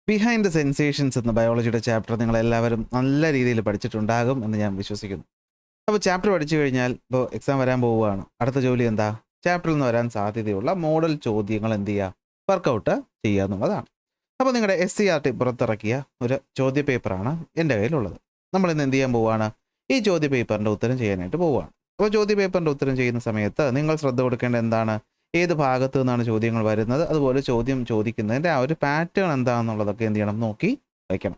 Behind the sensations എന്ന ബയോളജിയുടെ chapter നിങ്ങളെല്ലാവരും നല്ല രീതിയിൽ പഠിച്ചിട്ടുണ്ടാകും എന്ന് ഞാൻ വിശ്വസിക്കുന്നു. അപ്പോൾ ചാപ്റ്റർ പഠിച്ചു കഴിഞ്ഞാൽ ഇപ്പോൾ എക്സാം വരാൻ പോവുകയാണ്. അടുത്ത ജോലി എന്താ? ചാപ്റ്ററിൽ നിന്ന് വരാൻ സാധ്യതയുള്ള മോഡൽ ചോദ്യങ്ങൾ എന്ത് ചെയ്യുക, വർക്കൗട്ട് ചെയ്യുക എന്നുള്ളതാണ്. അപ്പോൾ നിങ്ങളുടെ SCERT പുറത്തിറക്കിയ ഒരു ചോദ്യ പേപ്പറാണ് എൻ്റെ കയ്യിലുള്ളത്. നമ്മളിന്ന് എന്ത് ചെയ്യാൻ പോവുകയാണ്? ഈ ചോദ്യ പേപ്പറിൻ്റെ ഉത്തരം ചെയ്യാനായിട്ട് പോവുകയാണ്. അപ്പോൾ ചോദ്യ പേപ്പറിൻ്റെ ഉത്തരം ചെയ്യുന്ന സമയത്ത് നിങ്ങൾ ശ്രദ്ധ കൊടുക്കേണ്ട എന്താണ്? ഏത് ഭാഗത്തു നിന്നാണ് ചോദ്യങ്ങൾ വരുന്നത്, അതുപോലെ ചോദ്യം ചോദിക്കുന്നതിൻ്റെ ആ ഒരു പാറ്റേൺ എന്താണെന്നുള്ളതൊക്കെ എന്ത് ചെയ്യണം, നോക്കി വയ്ക്കണം.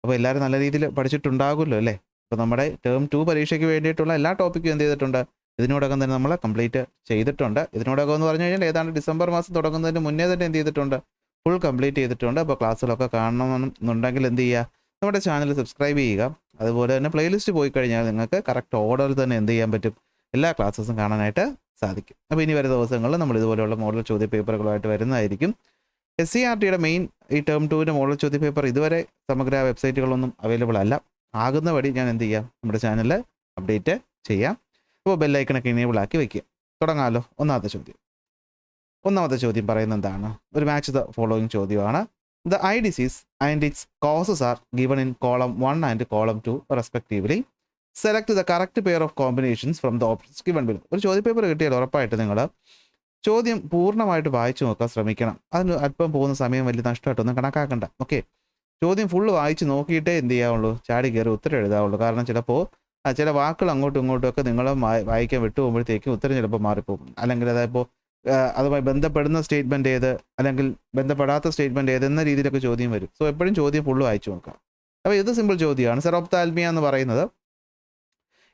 അപ്പോൾ എല്ലാവരും നല്ല രീതിയിൽ പഠിച്ചിട്ടുണ്ടാകുമല്ലോ അല്ലേ? അപ്പോൾ നമ്മുടെ ടേം 2 പരീക്ഷയ്ക്ക് വേണ്ടിയിട്ടുള്ള എല്ലാ ടോപ്പിക്കും എന്ത് ചെയ്തിട്ടുണ്ട്, ഇതിനോടകം തന്നെ നമ്മൾ കംപ്ലീറ്റ് ചെയ്തിട്ടുണ്ട്. ഇതിനോടകം എന്ന് പറഞ്ഞു കഴിഞ്ഞാൽ ഏതാണ്ട് ഡിസംബർ മാസം തുടങ്ങുന്നതിന് മുന്നേ തന്നെ എന്ത് ചെയ്തിട്ടുണ്ട്, ഫുൾ കംപ്ലീറ്റ് ചെയ്തിട്ടുണ്ട്. അപ്പോൾ ക്ലാസ്സുകളൊക്കെ കാണണമെന്നുണ്ടെങ്കിൽ എന്ത് ചെയ്യുക, നമ്മുടെ ചാനൽ സബ്സ്ക്രൈബ് ചെയ്യുക. അതുപോലെ തന്നെ പ്ലേലിസ്റ്റ് പോയി കഴിഞ്ഞാൽ നിങ്ങൾക്ക് കറക്റ്റ് ഓർഡറിൽ തന്നെ എന്ത് ചെയ്യാൻ പറ്റും, എല്ലാ ക്ലാസ്സസും കാണാനായിട്ട് സാധിക്കും. അപ്പോൾ ഇനി വരുന്ന ദിവസങ്ങളിൽ നമ്മൾ ഇതുപോലെയുള്ള മോഡൽ ചോദ്യ പേപ്പറുകളായിട്ട് വരുന്നതായിരിക്കും. SCERTയുടെ മെയിൻ ഈ ടേം 2ൻ്റെ മോഡൽ ചോദ്യ പേപ്പർ ഇതുവരെ സമഗ്ര വെബ്സൈറ്റുകളൊന്നും അവൈലബിൾ അല്ല. ആകുന്ന വഴി ഞാൻ എന്ത് ചെയ്യാം, നമ്മുടെ ചാനൽ അപ്ഡേറ്റ് ചെയ്യാം. അപ്പോൾ ബെല്ലൈക്കണൊക്കെ ഇനേബിൾ ആക്കി വയ്ക്കുക. തുടങ്ങാമല്ലോ. ഒന്നാമത്തെ ചോദ്യം പറയുന്നത് എന്താണ്? ഒരു മാച്ച് ദ ഫോളോയിങ് ചോദ്യമാണ്. The I disease and it's causes are given in column 1 and column 2 respectively. Select the correct pair of combinations from the options given below. ഒരു ചോദ്യ പേപ്പർ കിട്ടിയാൽ ഉറപ്പായിട്ട് നിങ്ങൾ ചോദ്യം പൂർണ്ണമായിട്ട് വായിച്ചു നോക്കാൻ ശ്രമിക്കണം. അതിന് അല്പം പോകുന്ന സമയം വലിയ നഷ്ടമായിട്ടൊന്നും കണക്കാക്കണ്ട. ഓക്കെ, ചോദ്യം ഫുള്ള് വായിച്ച് നോക്കിയിട്ടേ എന്ത് ചെയ്യാവുള്ളൂ, ചാടി കയറി ഉത്തരം എഴുതാവുള്ളൂ. കാരണം ചിലപ്പോൾ ചില വാക്കുകൾ അങ്ങോട്ടും ഇങ്ങോട്ടും ഒക്കെ നിങ്ങൾ വായിക്കാൻ വിട്ടുപോകുമ്പോഴത്തേക്കും ഉത്തരം ചിലപ്പോൾ മാറിപ്പോകും. അല്ലെങ്കിൽ അതായപ്പോൾ അതുമായി ബന്ധപ്പെടുന്ന സ്റ്റേറ്റ്മെൻറ്റ് ഏത്, അല്ലെങ്കിൽ ബന്ധപ്പെടാത്ത സ്റ്റേറ്റ്മെൻറ്റ് ഏതെന്ന രീതിയിലൊക്കെ ചോദ്യം വരും. സോ എപ്പോഴും ചോദ്യം ഫുള്ള് വായിച്ചു നോക്കാം. അപ്പോൾ ഇത് സിമ്പിൾ ചോദ്യമാണ്. സെറോപ്താൽമിയ എന്ന് പറയുന്നത്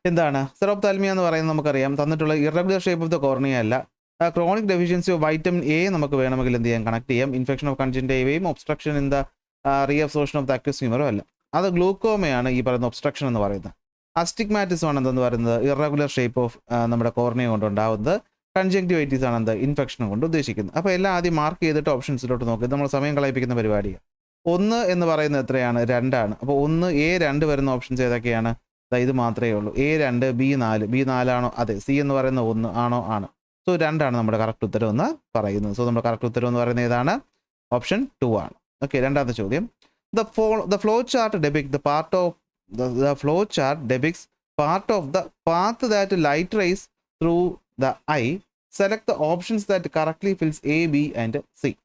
എന്താണ്? സെറോപ്താൽമിയ എന്ന് പറയുന്നത് നമുക്കറിയാം, തന്നിട്ടുള്ള irregular shape of the cornea അല്ല. Chronic deficiency of vitamin A നമുക്ക് വേണമെങ്കിൽ എന്ത് ചെയ്യാം, കണക്ട് ചെയ്യാം. ഇൻഫെക്ഷൻ ഓഫ് കൺജന്റൈവയും obstruction in the reabsorption of the aqueous ഹ്യൂമറും അല്ല. അത് ഗ്ലൂക്കോമയാണ് ഈ പറയുന്ന ഒബ്സ്ട്രക്ഷൻ എന്ന് പറയുന്നത്. അസ്റ്റിഗ്മാറ്റിസം ആണ് എന്തെന്ന് പറയുന്നത്, ഇറഗുലർ ഷേപ്പ് ഓഫ് നമ്മുടെ കോർണിയ കൊണ്ടുണ്ടാവുന്നത്. കൺജങ്ക്ടിവൈറ്റിസ് ആണ് എന്ത്, ഇൻഫെക്ഷൻ കൊണ്ട് ഉദ്ദേശിക്കുന്നത്. അപ്പോൾ എല്ലാം ആദ്യം മാർക്ക് ചെയ്തിട്ട് ഓപ്ഷൻസിലോട്ട് നോക്കി. നമ്മൾ സമയം കളയിപ്പിക്കുന്ന പരിപാടിയാണ്. 1 എന്ന് പറയുന്നത് എത്രയാണ്? 2 ആണ്. അപ്പോൾ 1 A2 വരുന്ന ഓപ്ഷൻസ് ഏതൊക്കെയാണ്? ഇത് മാത്രമേ ഉള്ളൂ. A2 B4 ആണോ? അതെ. C എന്ന് പറയുന്ന 1 ആണോ? ആണ്. സോ 2 ആണ് നമ്മുടെ കറക്റ്റ് ഉത്തരം എന്ന് പറയുന്നത്. സോ നമ്മുടെ കറക്റ്റ് ഉത്തരം എന്ന് പറയുന്നത് ഏതാണ്? ഓപ്ഷൻ 2 ആണ്. ഓക്കെ, രണ്ടാമത്തെ ചോദ്യം. The flow chart depicts the part of the flow chart depicts part of the path that light rays through the eye. Select the options that correctly fills A, B and C.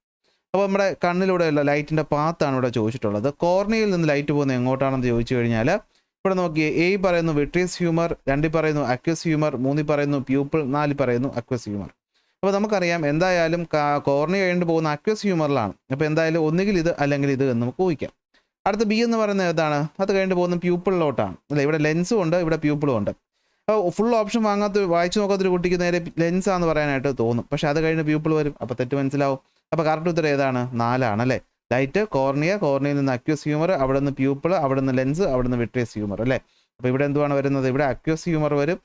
അപ്പോൾ നമ്മുടെ കണ്ണിലൂടെയുള്ള ലൈറ്റിൻ്റെ പാത്താണ് ഇവിടെ ചോദിച്ചിട്ടുള്ളത്. കോർണിയയിൽ നിന്ന് light പോകുന്നത് എങ്ങോട്ടാണെന്ന് ചോദിച്ചു കഴിഞ്ഞാൽ ഇവിടെ നോക്കിയേ, A പറയുന്നു വിട്രിയസ് ഹ്യൂമർ, 2 പറയുന്നു അക്വസ് ഹ്യൂമർ, 3 പറയുന്നു പ്യൂപ്പിൾ, 4 പറയുന്നു അക്വസ് ഹ്യൂമർ. അപ്പോൾ നമുക്കറിയാം എന്തായാലും കോർണിയ കഴിഞ്ഞ് പോകുന്ന അക്വസ് ഹ്യൂമറിലാണ്. അപ്പോൾ എന്തായാലും ഒന്നുകിൽ ഇത് അല്ലെങ്കിൽ ഇത് എന്ന് നമുക്ക് ഊഹിക്കാം. അടുത്ത B എന്ന് പറയുന്നത് ഏതാണ്? അത് കഴിഞ്ഞ് പോകുന്ന പ്യൂപ്പിളിലോട്ടാണ് അല്ലേ? ഇവിടെ ലെൻസും ഉണ്ട്, ഇവിടെ പ്യൂപ്പിളും ഉണ്ട്. അപ്പോൾ ഫുൾ ഓപ്ഷൻ വായിച്ചു നോക്കാത്തൊരു കുട്ടിക്ക് നേരെ ലെൻസാന്ന് പറയാനായിട്ട് തോന്നും. പക്ഷേ അത് കഴിഞ്ഞ് പ്യൂപ്പിൾ വരും, അപ്പോൾ തെറ്റ് മനസ്സിലാവും. അപ്പോൾ കറക്റ്റ് ഉത്തരം ഏതാണ്? 4 ആണ് അല്ലേ? ലൈറ്റ്, കോർണിയയിൽ നിന്ന് അക്വസ് ഹ്യൂമർ, അവിടെ നിന്ന് പ്യൂപ്പിൾ, അവിടെ നിന്ന് ലെൻസ്, അവിടെ നിന്ന് വിട്രിയസ് ഹ്യൂമർ അല്ലേ? അപ്പോൾ ഇവിടെ എന്തുവാണ് വരുന്നത്? ഇവിടെ അക്വസ് ഹ്യൂമർ വരും,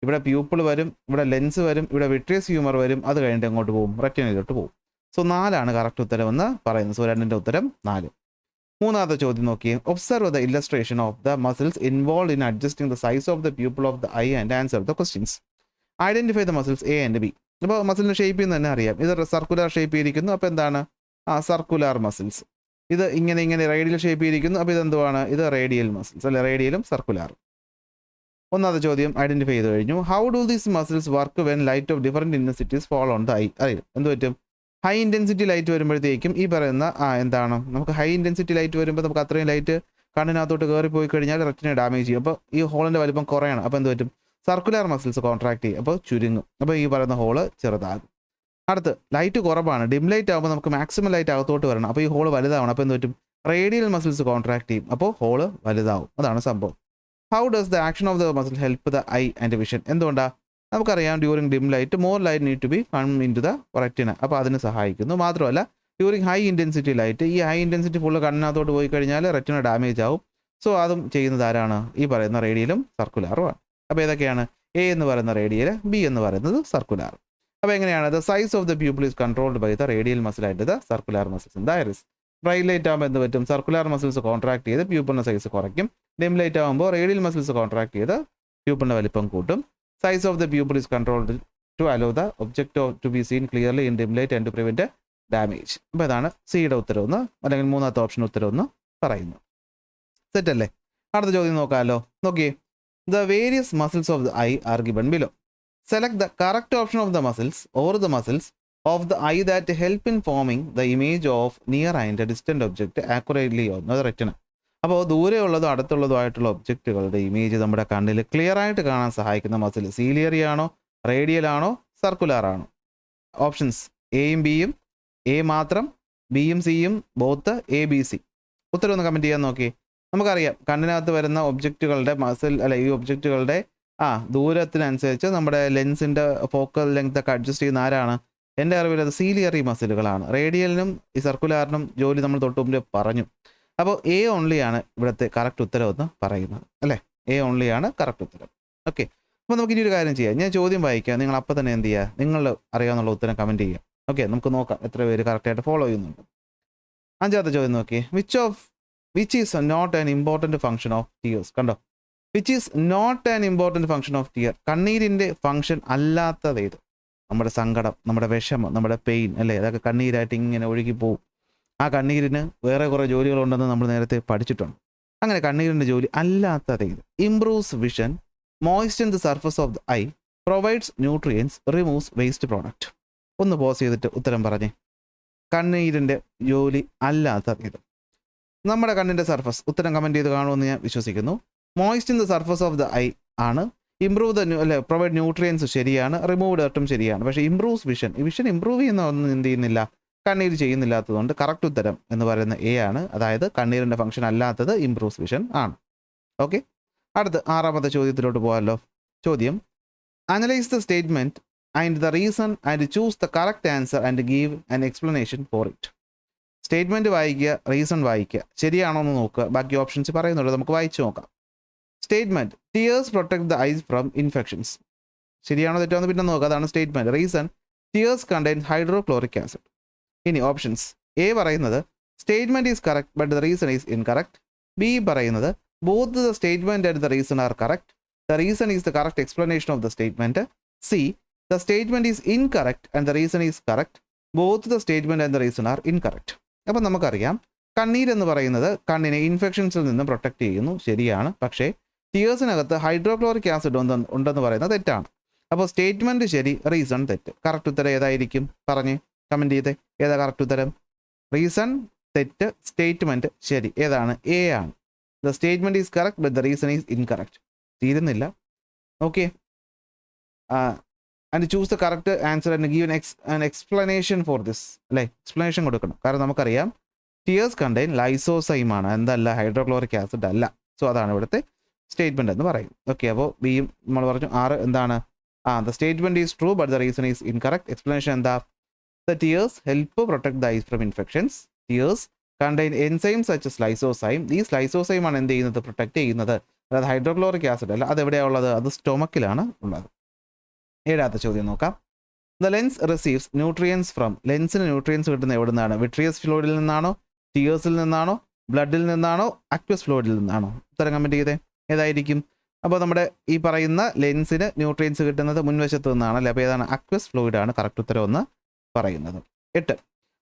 ഇവിടെ പ്യൂപ്പിൾ വരും, ഇവിടെ ലെൻസ് വരും, ഇവിടെ വിട്രിയസ് ഹ്യൂമർ വരും. അത് കഴിഞ്ഞിട്ട് എങ്ങോട്ട് പോകും? റെറ്റിനയിലോട്ട് പോകും. സോ 4 ആണ് കറക്റ്റ് ഉത്തരം എന്ന് പറയുന്നത്. സോ 2ൻ്റെ ഉത്തരം 4. മൂന്നാമത്തെ ചോദ്യം നോക്കിയേ. Observe the illustration of the muscles involve in adjusting the size of the pupil of the eye and answer the questions. Identify the muscles A and B. അപ്പോൾ മസിലിൻ്റെ ഷേപ്പിൽ നിന്ന് തന്നെ അറിയാം, ഇത് സർക്കുലർ ഷേപ്പ് ചെയ്തിരിക്കുന്നു. അപ്പോൾ എന്താണ്? Circular muscles. ഇത് ഇങ്ങനെ റേഡിയൽ ഷേപ്പ് ചെയ്തിരിക്കുന്നു. അപ്പോൾ ഇതെന്തുവാണ്? ഇത് റേഡിയൽ മസിൽസ് അല്ലെ? റേഡിയലും സർക്കുലറും. ഒന്നാമത്തെ ചോദ്യം ഐഡന്റിഫൈ ചെയ്ത് കഴിഞ്ഞു. How do these muscles work when light of different intensities fall on the eye? അറിയാം എന്ത് പറ്റും? ഹൈ ഇൻറ്റൻസിറ്റി ലൈറ്റ് വരുമ്പോഴത്തേക്കും ഈ പറയുന്ന എന്താണ്, നമുക്ക് ഹൈ ഇൻറ്റൻസിറ്റി ലൈറ്റ് വരുമ്പോൾ നമുക്ക് അത്രയും ലൈറ്റ് കണ്ണിനകത്തോട്ട് കയറി പോയി കഴിഞ്ഞാൽ റെറ്റിനെ ഡാമേജ് ചെയ്യും. അപ്പോൾ ഈ ഹോളിൻ്റെ വലിപ്പം കുറയണം. അപ്പോൾ എന്ത് പറ്റും? സർക്കുലർ മസിൽസ് കോൺട്രാക്ട് ചെയ്യും, അപ്പോൾ ചുരുങ്ങും. അപ്പോൾ ഈ പറയുന്ന ഹോള് ചെറുതാകും. അടുത്ത് ലൈറ്റ് കുറവാണ്, ഡിം ലൈറ്റ് ആകുമ്പോൾ നമുക്ക് മാക്സിമം ലൈറ്റ് അകത്തോട്ട് വരണം. അപ്പോൾ ഈ ഹോള് വലുതാവണം. അപ്പോൾ എന്ത് പറ്റും? റേഡിയൽ മസിൽസ് കോൺട്രാക്ട് ചെയ്യും, അപ്പോൾ ഹോള് വലുതാവും. അതാണ് സംഭവം. How does the action of the muscle help the eye and vision? എന്തുകൊണ്ടാണ്? നമുക്കറിയാം during dim light more light need to be come in to the retina. അപ്പോൾ അതിന് സഹായിക്കുന്നു. മാത്രമല്ല ഡ്യൂറിങ് ഹൈ ഇൻറ്റൻസിറ്റി ലൈറ്റ്, ഈ ഹൈ ഇൻറ്റൻസിറ്റി ഫുള്ള് കണ്ണിനകത്തോട്ട് പോയി കഴിഞ്ഞാൽ റെറ്റിന ഡാമേജ് ആവും. സോ അതും ചെയ്യുന്നത് ആരാണ്? ഈ പറയുന്ന റേഡിയലും സർക്കുലറുമാണ്. അപ്പോൾ ഏതൊക്കെയാണ്? A എന്ന് പറയുന്ന റേഡിയൽ, B എന്ന് പറയുന്നത് സർക്കുലർ. അപ്പോൾ എങ്ങനെയാണ്? The size of the pupil is controlled by the radial muscle and the circular muscles in the iris. Bright light ആകുമ്പോൾ എന്ത് പറ്റും? സർക്കുലർ മസിൽസ് കോൺട്രാക്ട് ചെയ്ത് പ്യൂപ്പിളിൻ്റെ സൈസ് കുറയ്ക്കും. ഡിം ലൈറ്റ് ആകുമ്പോൾ റേഡിയൽ മസിൽസ് കോൺട്രാക്ട് ചെയ്ത് പ്യൂപ്പിളിൻ്റെ വലിപ്പം കൂട്ടും. Size of the pupil is controlled to allow the object to be seen clearly in dim light and to prevent damage. അപ്പോൾ ഇതാണ് സിയുടെ ഉത്തരവെന്ന് അല്ലെങ്കിൽ മൂന്നാമത്തെ ഓപ്ഷൻ ഉത്തരവെന്ന് പറയുന്നു. സെറ്റ് അല്ലേ? അടുത്ത ചോദ്യം നോക്കാമല്ലോ. നോക്കിയേ, the various muscles of the I are given below. Select the correct option of the muscles or the muscles of the I that help in foaming the image of near and distant object accurately on the retina. അപ്പോൾ ദൂരെയുള്ളതോ അടുത്തുള്ളതോ ആയിട്ടുള്ള ഒബ്ജക്റ്റുകളുടെ image നമ്മുടെ കണ്ണിൽ clear ആയിട്ട് കാണാൻ സഹായിക്കുന്ന muscle ciliary ആണോ, radial ആണോ, circular ആണോ? ഓപ്ഷൻസ് എയും ബിയും, എ മാത്രം, ബിയും സിയും ബോത്ത്, എ ബി സി. ഉത്തരം ഒന്ന് കമൻറ്റ് ചെയ്യാൻ നോക്കി. നമുക്കറിയാം കണ്ണിനകത്ത് വരുന്ന ഒബ്ജക്റ്റുകളുടെ മസിൽ അല്ല ഈ ഒബ്ജക്റ്റുകളുടെ ദൂരത്തിനനുസരിച്ച് നമ്മുടെ ലെൻസിൻ്റെ ഫോക്കൽ ലെങ്ത് ഒക്കെ അഡ്ജസ്റ്റ് ചെയ്യുന്ന ആരാണ്? എൻ്റെ അറിവിൽ അത് സീലിയറി മസിലുകളാണ്. റേഡിയലിനും ഈ സർക്കുലാറിനും ജോലി നമ്മൾ തൊട്ട് മുമ്പ് പറഞ്ഞു. അപ്പോൾ എ ഓൺലിയാണ് ഇവിടുത്തെ കറക്റ്റ് ഉത്തരം എന്ന് പറയുന്നത് അല്ലേ? എ ഓൺലിയാണ് കറക്റ്റ് ഉത്തരം. ഓക്കെ, അപ്പോൾ നമുക്ക് ഇനി ഒരു കാര്യം ചെയ്യാം. ഞാൻ ചോദ്യം വായിക്കാം, നിങ്ങൾ അപ്പം തന്നെ എന്ത് ചെയ്യുക, നിങ്ങൾ അറിയാവുന്ന ഉത്തരം കമൻറ്റ് ചെയ്യുക. ഓക്കെ, നമുക്ക് നോക്കാം എത്ര പേര് കറക്റ്റായിട്ട് ഫോളോ ചെയ്യുന്നുണ്ട്. അഞ്ചാമത്തെ ചോദ്യം നോക്കിയേ, which is not an important function of tears. കണ്ടോ, which is not an important function of tear. കണ്ണീരിൻ്റെ ഫംഗ്ഷൻ അല്ലാത്തതേത്? നമ്മുടെ സങ്കടം, നമ്മുടെ വിഷമം, നമ്മുടെ പെയിൻ അല്ലേ, അതൊക്കെ കണ്ണീരായിട്ട് ഇങ്ങനെ ഒഴുകി പോകും. ആ കണ്ണീരിന് വേറെ കുറേ ജോലികളുണ്ടെന്ന് നമ്മൾ നേരത്തെ പഠിച്ചിട്ടുണ്ട്. അങ്ങനെ കണ്ണീരിൻ്റെ ജോലി അല്ലാത്തതേത്? Improves vision, moisten the surface of the eye, provides nutrients, removes waste product. ഒന്ന് പോസ് ചെയ്തിട്ട് ഉത്തരം പറഞ്ഞേ. കണ്ണീരിൻ്റെ ജോലി അല്ലാത്തതേത്? നമ്മുടെ കണ്ണിൻ്റെ സർഫസ്. ഉത്തരം കമൻറ്റ് ചെയ്ത് കാണുമെന്ന് ഞാൻ വിശ്വസിക്കുന്നു. Moist in the surface of the I ആണ്. ഇംപ്രൂവ് ദ പ്രൊവൈഡ് ന്യൂട്രിയൻസ് ശരിയാണ്. റിമൂവ് ഡർട്ടും ശരിയാണ്. പക്ഷേ ഇംപ്രൂവ്സ് വിഷൻ, ഈ വിഷൻ ഇംപ്രൂവ് ചെയ്യുന്ന ഒന്നും എന്ത് ചെയ്യുന്നില്ല, കണ്ണീര് ചെയ്യുന്നില്ലാത്തതുകൊണ്ട് കറക്റ്റ് ഉത്തരം എന്ന് പറയുന്ന എ ആണ്. അതായത് കണ്ണീരിൻ്റെ ഫംഗ്ഷൻ അല്ലാത്തത് ഇംപ്രൂവ്സ് വിഷൻ ആണ്. ഓക്കെ, അടുത്ത് ആറാമത്തെ ചോദ്യത്തിലോട്ട് പോകാമല്ലോ. ചോദ്യം, analyse the statement and the reason and choose the correct answer and give an explanation for it. Statement വായിക്കുക, റീസൺ വായിക്കുക, ശരിയാണോ എന്ന് നോക്കുക. ബാക്കി ഓപ്ഷൻസ് പറയുന്നുണ്ട്, നമുക്ക് വായിച്ചു നോക്കാം. Statement, tears protect the eyes from infections. ശരിയാണോ തെറ്റാണോ പിന്നെ നോക്കുക. അതാണ് statement. Reason, tears contain hydrochloric acid. ഇനി ഓപ്ഷൻസ്, എ പറയുന്നത് statement is correct but the reason is incorrect. B പറയുന്നത് both the statement and the reason are correct, the reason is the correct explanation of the statement. C, the statement is incorrect and the reason is correct, both the statement and the reason are incorrect. അപ്പം നമുക്കറിയാം കണ്ണീരെന്ന് പറയുന്നത് കണ്ണിനെ ഇൻഫെക്ഷൻസിൽ നിന്നും protect ചെയ്യുന്നു, ശരിയാണ്. പക്ഷേ ടിയേഴ്സിനകത്ത് hydrochloric acid ഉണ്ടെന്ന് പറയുന്നത് തെറ്റാണ്. അപ്പോൾ സ്റ്റേറ്റ്മെൻറ്റ് ശരി, റീസൺ തെറ്റ്. കറക്റ്റ് ഉത്തരം ഏതായിരിക്കും? പറഞ്ഞ് കമൻറ്റ് ചെയ്തേ. ഏതാ കറക്റ്റ് ഉത്തരം? റീസൺ തെറ്റ്, സ്റ്റേറ്റ്മെൻറ്റ് ശരി. ഏതാണ്? എ ആണ്. The statement is correct but the reason is incorrect. തീരുന്നില്ല. Okay, and choose the correct answer and give an explanation for this. അല്ലേ, എക്സ്പ്ലനേഷൻ കൊടുക്കണം. കാരണം നമുക്കറിയാം ടിയേഴ്സ് കണ്ടെയ്ൻ ലൈസോസൈം ആണ്, എന്തല്ല ഹൈഡ്രോക്ലോറിക് ആസിഡ് അല്ല. സോ അതാണ് ഇവിടുത്തെ സ്റ്റേറ്റ്മെൻറ്റ് എന്ന് പറയും. ഓക്കെ, അപ്പോൾ ബിയും നമ്മൾ പറഞ്ഞു. ആറ് എന്താണ്? The statement is true but the reason is incorrect. Explanation എന്താ? The tears help protect the eyes from infections. Tears contain enzyme such as lysozyme. ഈ ലൈസോസൈം ആണ് എന്ത് ചെയ്യുന്നത്? പ്രൊട്ടക്ട് ചെയ്യുന്നത്. അതായത് ഹൈഡ്രോക്ലോറിക് ആസിഡ് അല്ല. അതെവിടെയാണ് ഉള്ളത്? അത് സ്റ്റൊമക്കിലാണ് ഉള്ളത്. ഏഴാമത്തെ ചോദ്യം നോക്കാം. The lens receives nutrients from. ലെൻസിന് ന്യൂട്രിയൻസ് കിട്ടുന്നത് എവിടെ നിന്നാണ്? വിട്രിയസ് ഫ്ലൂയിഡിൽ നിന്നാണോ, ടിയേഴ്സിൽ നിന്നാണോ, ബ്ലഡിൽ നിന്നാണോ, അക്വസ് ഫ്ലൂയിഡിൽ നിന്നാണോ? ഉത്തരം കമൻറ്റ് ചെയ്തേ. ഏതായിരിക്കും? അപ്പോൾ നമ്മുടെ ഈ പറയുന്ന ലെൻസിന് ന്യൂട്രിയൻസ് കിട്ടുന്നത് മുൻവശത്ത് നിന്നാണ് അല്ലേ? അപ്പോൾ ഏതാണ്? അക്വസ് ഫ്ലൂയിഡ് ആണ് കറക്റ്റ് ഉത്തരം എന്ന് പറയുന്നത്. 8.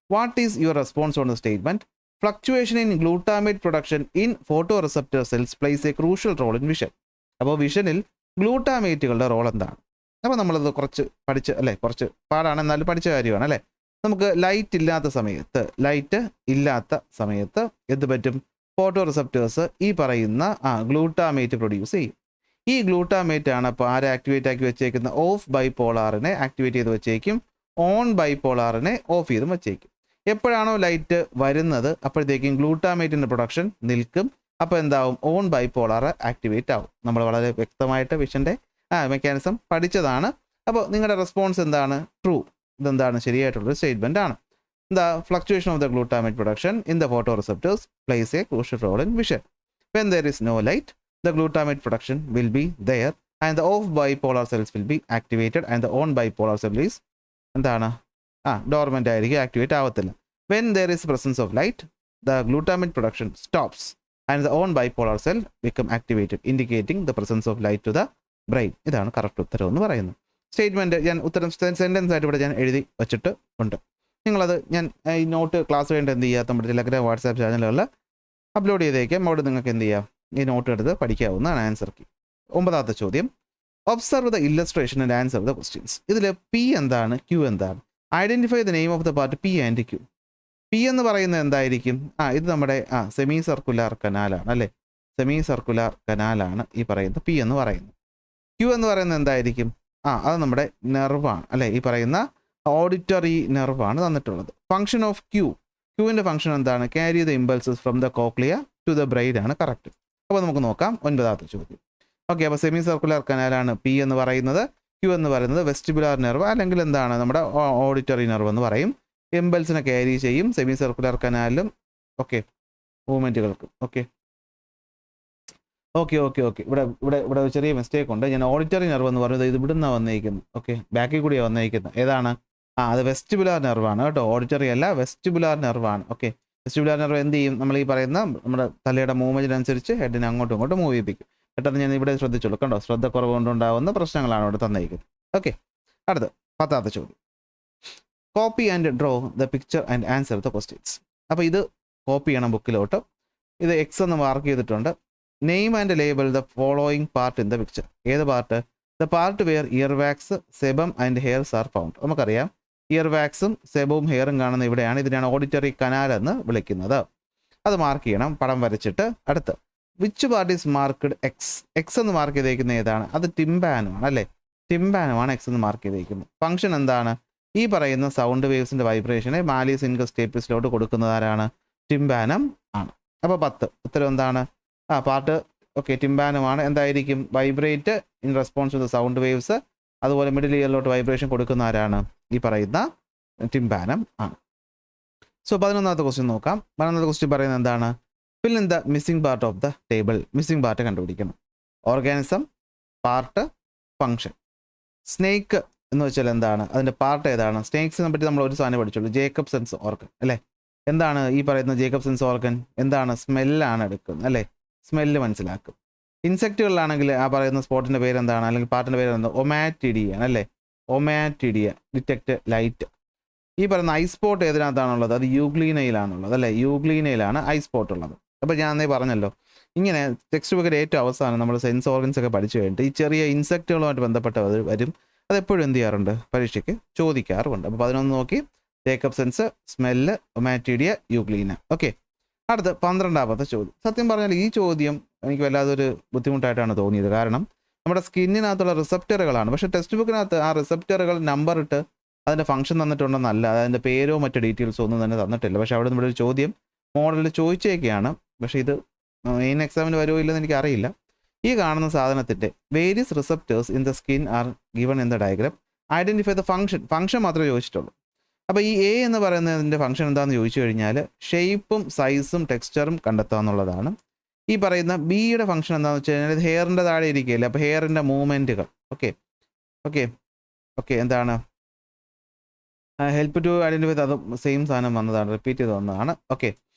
What is your response on the statement? Fluctuation in glutamate production in photo receptor cells plays a crucial role in vision. അപ്പോൾ വിഷനിൽ ഗ്ലൂട്ടാമേറ്റുകളുടെ റോൾ എന്താണ്? അപ്പോൾ നമ്മളത് കുറച്ച് പഠിച്ച് അല്ലേ, കുറച്ച് പാടാണ് എന്നാലും പഠിച്ച കാര്യമാണ് അല്ലേ. നമുക്ക് ലൈറ്റ് ഇല്ലാത്ത സമയത്ത് എന്ത് പറ്റും? ഫോട്ടോ റിസപ്റ്റേഴ്സ് ഈ പറയുന്ന ഗ്ലൂട്ടാമേറ്റ് പ്രൊഡ്യൂസ് ചെയ്യും. ഈ ഗ്ലൂട്ടാമേറ്റ് ആണ് അപ്പോൾ ആരെ ആക്ടിവേറ്റ് ആക്കി വെച്ചേക്കുന്ന? ഓഫ് ബൈപോളാറിനെ ആക്ടിവേറ്റ് ചെയ്ത് വെച്ചേക്കും, ഓൺ ബൈപോളാറിനെ ഓഫ് ചെയ്തും വെച്ചേക്കും. എപ്പോഴാണോ ലൈറ്റ് വരുന്നത് അപ്പോഴത്തേക്കും ഗ്ലൂട്ടാമേറ്റിൻ്റെ പ്രൊഡക്ഷൻ നിൽക്കും. അപ്പോൾ എന്താവും? ഓൺ ബൈപോളാർ ആക്ടിവേറ്റ് ആവും. നമ്മൾ വളരെ വ്യക്തമായിട്ട് വിഷൻ്റെ മെക്കാനിസം പഠിച്ചതാണ്. അപ്പോൾ നിങ്ങളുടെ റെസ്പോൺസ് എന്താണ്? ട്രൂ. ഇതെന്താണ്? ശരിയായിട്ടുള്ളൊരു സ്റ്റേറ്റ്മെൻ്റ് ആണ്. The fluctuation of the glutamate production in the photoreceptors plays a crucial role in vision. When there is no light, the glutamate production will be there and the off bipolar cells will be activated and the on bipolar cell is എന്താണ്? dormant ആയിരിക്കും, activate ആവത്തില്ല. When there is presence of light, the glutamate production stops and the on bipolar cell become activated, indicating the presence of light to the brain. ഇതാണ് correct ഉത്തരം എന്ന് പറയുന്നത്. Statement ഞാൻ ഉത്തരം sentence ആയിട്ട് ഇവിടെ ഞാൻ എഴുതി വച്ചിട്ട് ഉണ്ട്. നിങ്ങളത് ഞാൻ ഈ നോട്ട് ക്ലാസ് വേണ്ടി എന്ത് ചെയ്യുക, നമ്മുടെ ടെലഗ്രാം വാട്സാപ്പ് ചാനലുകളിൽ അപ്ലോഡ് ചെയ്തേക്കാം. അവിടെ നിങ്ങൾക്ക് എന്ത് ചെയ്യാം, ഈ നോട്ട് എടുത്ത് പഠിക്കാവുന്നതാണ് ആൻസർ കീ. 9ാമത്തെ ചോദ്യം, observe the illustration and answer the questions. ഇതിൽ പി എന്താണ്, ക്യൂ എന്താണ്? Identify the name of the part P and Q. P എന്ന് പറയുന്നത് എന്തായിരിക്കും? ഇത് നമ്മുടെ സെമി സർക്കുലാർ കനാലാണ് അല്ലേ, സെമി സർക്കുലാർ കനാലാണ് ഈ പറയുന്ന പി എന്ന് പറയുന്നത്. ക്യൂ എന്ന് പറയുന്നത് എന്തായിരിക്കും? അത് നമ്മുടെ നെർവാണ് അല്ലേ, ഈ പറയുന്ന ഓഡിറ്ററി നെർവാണ് തന്നിട്ടുള്ളത്. ഫംഗ്ഷൻ ഓഫ് ക്യൂവിൻ്റെ ഫംഗ്ഷൻ എന്താണ്? Carry the impulses from the cochlea to the brain ആണ് കറക്റ്റ്. അപ്പോൾ നമുക്ക് നോക്കാം 9ാമത്തെ ചോദ്യം. ഓക്കെ, അപ്പോൾ സെമി സർക്കുലർ കനാലാണ് പി എന്ന് പറയുന്നത്. ക്യൂ എന്ന് പറയുന്നത് വെസ്റ്റിബുലാർ നെർവ് അല്ലെങ്കിൽ എന്താണ് നമ്മുടെ ഓഡിറ്ററി നെർവ് എന്ന് പറയും. ഇമ്പൾസിനെ ക്യാരി ചെയ്യും സെമി സർക്കുലർ കനാലിലും ഓക്കെ മൂവ്മെൻറ്റുകൾക്കും. ഓക്കെ ഓക്കെ ഓക്കെ ഓക്കെ ഇവിടെ ഇവിടെ ഇവിടെ ഒരു ചെറിയ മിസ്റ്റേക്ക് ഉണ്ട്. ഞാൻ ഓഡിറ്ററി നെർവ് എന്ന് പറയുന്നത് ഇത് ഇവിടുന്ന് വന്നിരിക്കുന്നത്. ഓക്കെ, ബാക്കിൽ കൂടിയാണ് വന്നിരിക്കുന്നത്. ഏതാണ്? അത് വെസ്റ്റിബുലാർ നെർവാണ് കേട്ടോ, ഓഡിറ്ററി അല്ല, വെസ്റ്റിബുലാർ നെർവാണ്. ഓക്കെ, വെസ്റ്റിബുലാർ നെർവ് എന്ത് ചെയ്യും? നമ്മൾ ഈ പറയുന്ന നമ്മുടെ തലയുടെ മൂവ്മെൻറ്റിനനുസരിച്ച് ഹെഡിനെ അങ്ങോട്ടും ഇങ്ങോട്ടും മൂവ് ചെയ്യിപ്പിക്കും. പെട്ടെന്ന് ഞാൻ ഇവിടെ ശ്രദ്ധിച്ചോളൂ കണ്ടോ, ശ്രദ്ധക്കുറവ് കൊണ്ടുണ്ടാകുന്ന പ്രശ്നങ്ങളാണ് ഇവിടെ തന്നിരിക്കുന്നത്. ഓക്കെ, അടുത്ത് 10ാമത്തെ ചോദ്യം, copy and draw the picture and answer the questions. അപ്പോൾ ഇത് കോപ്പി ചെയ്യണം ബുക്കിലോട്ട്. ഇത് എക്സ് എന്ന് മാർക്ക് ചെയ്തിട്ടുണ്ട്. Name and label the following part in the picture. ഏത് part? The part where ear wax, sebum and hairs are found. നമുക്കറിയാം ear വാക്സും സെബവും ഹെയറും കാണുന്ന ഇവിടെയാണ്. ഇതിനാണ് ഓഡിറ്ററി കനാൽ എന്ന് വിളിക്കുന്നത്. അത് മാർക്ക് ചെയ്യണം പടം വരച്ചിട്ട്. അടുത്ത് which part is marked X. X എന്ന് മാർക്ക് ചെയ്തേക്കുന്ന ഏതാണ്? അത് ടിംബാനുമാണ് അല്ലേ, ടിംബാനുമാണ് എക്സ് എന്ന് മാർക്ക് ചെയ്തേക്കുന്നത്. ഫംഗ്ഷൻ എന്താണ്? ഈ പറയുന്ന സൗണ്ട് വേവ്സിൻ്റെ വൈബ്രേഷനെ മാലിയസ് ഇൻകസ് ടേപ്പിസിലോട്ട് കൊടുക്കുന്നത് ആരാണ്? ടിംബാനം ആണ്. അപ്പോൾ 10 ഉത്തരം എന്താണ്? പാർട്ട് ഓക്കെ ടിംബാനുമാണ്. എന്തായിരിക്കും? Vibrate in response to the sound waves. അതുപോലെ മിഡിൽ ഇയറിലോട്ട് വൈബ്രേഷൻ കൊടുക്കുന്ന ആരാണ്? ഈ പറയുന്ന ടിംബാനം ആണ്. സോ 11ാമത്തെ ക്വസ്റ്റ്യൻ നോക്കാം. 11ാമത്തെ ക്വസ്റ്റ്യൻ പറയുന്നത് എന്താണ്? Fill in the missing part of the table. Missing part കണ്ടുപിടിക്കണം. Organism, part, function. സ്നേക്ക് എന്ന് വെച്ചാൽ എന്താണ്? അതിൻ്റെ പാർട്ട് ഏതാണ്? സ്നേക്സിനെ പറ്റി നമ്മൾ ഒരു സാധനം പഠിച്ചുള്ളൂ, ജേക്കബ്സൺസ് ഓർഗൻ അല്ലേ. എന്താണ് ഈ പറയുന്ന ജേക്കബ്സൺസ് ഓർഗൻ? എന്താണ്? സ്മെല്ലാണ് എടുക്കുന്നത് അല്ലേ, സ്മെല്ല് മനസ്സിലാക്കും. ഇൻസെക്റ്റുകളിലാണെങ്കിൽ ആ പറയുന്ന സ്പോട്ടിൻ്റെ പേരെന്താണ് അല്ലെങ്കിൽ പാർട്ടിൻ്റെ പേരെന്താണ്? ഒമാറ്റിഡിയ അല്ലേ, ഒമാറ്റിഡിയ. Detect light. ഈ പറയുന്ന ഐ സ്പോട്ട് ഏതിനകത്താണുള്ളത്? അത് യൂഗ്ലീനയിലാണുള്ളത് അല്ലേ, യൂഗ്ലീനയിലാണ് ഐ സ്പോട്ട് ഉള്ളത്. അപ്പോൾ ഞാൻ അന്നേ പറഞ്ഞല്ലോ, ഇങ്ങനെ ടെക്സ്റ്റ് ബുക്കിൽ ഏറ്റവും അവസാനം നമ്മൾ സെൻസ് ഓർഗൻസ് ഒക്കെ പഠിച്ചു കഴിഞ്ഞിട്ട് ഈ ചെറിയ ഇൻസെക്റ്റുകളുമായിട്ട് ബന്ധപ്പെട്ട് വരും. അതെപ്പോഴും എന്ത് ചെയ്യാറുണ്ട്? പരീക്ഷയ്ക്ക് ചോദിക്കാറുമുണ്ട്. അപ്പോൾ 11 നോക്കി, Jacobson's, smell, ommatidia, euglena. Okay, അടുത്ത് 12ാമത്തെ ചോദ്യം. സത്യം പറഞ്ഞാൽ ഈ ചോദ്യം എനിക്ക് വല്ലാതൊരു ബുദ്ധിമുട്ടായിട്ടാണ് തോന്നിയത്. കാരണം നമ്മുടെ സ്കിന്നിനകത്തുള്ള റിസപ്റ്ററുകളാണ്. പക്ഷേ ടെക്സ്റ്റ് ബുക്കിനകത്ത് ആ റിസപ്റ്ററുകൾ നമ്പർ ഇട്ട് അതിൻ്റെ ഫംഗ്ഷൻ തന്നിട്ടുണ്ടെന്നല്ല, അതിൻ്റെ പേരോ മറ്റു ഡീറ്റെയിൽസോ ഒന്നും തന്നെ തന്നിട്ടില്ല. പക്ഷേ അവിടെ നമ്മുടെ ഒരു ചോദ്യം മോഡലിൽ ചോദിച്ചേക്കെയാണ്. പക്ഷേ ഇത് മെയിൻ എക്സാമിന് വരുമോ ഇല്ലെന്ന് എനിക്കറിയില്ല. ഈ കാണുന്ന സാധനത്തിൻ്റെ various receptors in the skin are given in the diagram. Identify the function മാത്രമേ ചോദിച്ചിട്ടുള്ളൂ. അപ്പോൾ ഈ എ എന്ന് പറയുന്നതിൻ്റെ ഫംഗ്ഷൻ എന്താണെന്ന് ചോദിച്ചു കഴിഞ്ഞാൽ ഷേപ്പും സൈസും ടെക്സ്ചറും കണ്ടെത്തുക എന്നുള്ളതാണ്. ഈ പറയുന്ന ബിയുടെ ഫംഗ്ഷൻ എന്താണെന്ന് വെച്ച് കഴിഞ്ഞാൽ ഇത് ഹെയറിൻ്റെ താഴെ ഇരിക്കുകയില്ല, അപ്പോൾ ഹെയറിൻ്റെ മൂവ്മെൻറ്റുകൾ. ഓക്കെ ഓക്കെ ഓക്കെ എന്താണ്? ഹെൽപ്പ് ടു ഐഡൻറ്റിഫൈ, അത് സെയിം സാധനം വന്നതാണ്, റിപ്പീറ്റ് ചെയ്ത് വന്നതാണ്. ഓക്കെ,